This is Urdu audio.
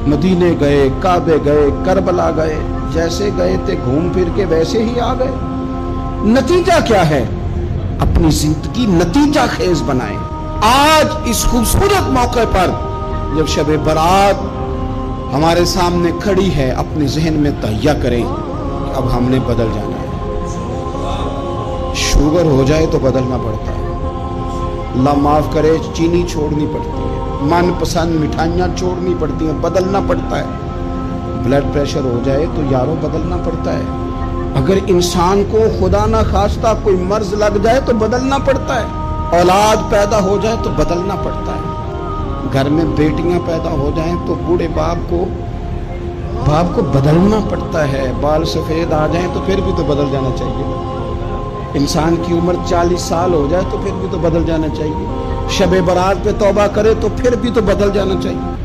مدینے گئے، کعبے گئے، کربلا گئے، جیسے گئے تھے گھوم پھر کے ویسے ہی آ گئے۔ نتیجہ کیا ہے؟ اپنی زندگی نتیجہ خیز بنائیں۔ آج اس خوبصورت موقع پر جب شب برات ہمارے سامنے کھڑی ہے، اپنے ذہن میں تہیہ کریں کہ اب ہم نے بدل جانا ہے۔ شوگر ہو جائے تو بدلنا پڑتا ہے، اللہ معاف کرے، چینی چھوڑنی پڑتی ہے، من پسند مٹھائیاں چھوڑنی پڑتی ہیں، بدلنا پڑتا ہے۔ بلڈ پریشر ہو جائے تو یارو بدلنا پڑتا ہے۔ اگر انسان کو خدا نہ خواستہ کوئی مرض لگ جائے تو بدلنا پڑتا ہے۔ اولاد پیدا ہو جائے تو بدلنا پڑتا ہے۔ گھر میں بیٹیاں پیدا ہو جائیں تو بوڑھے باپ کو بدلنا پڑتا ہے۔ بال سفید آ جائیں تو پھر بھی تو بدل جانا چاہیے۔ انسان کی عمر 40 سال ہو جائے تو پھر بھی تو بدل جانا چاہیے۔ شب برات پہ توبہ کرے تو پھر بھی تو بدل جانا چاہیے۔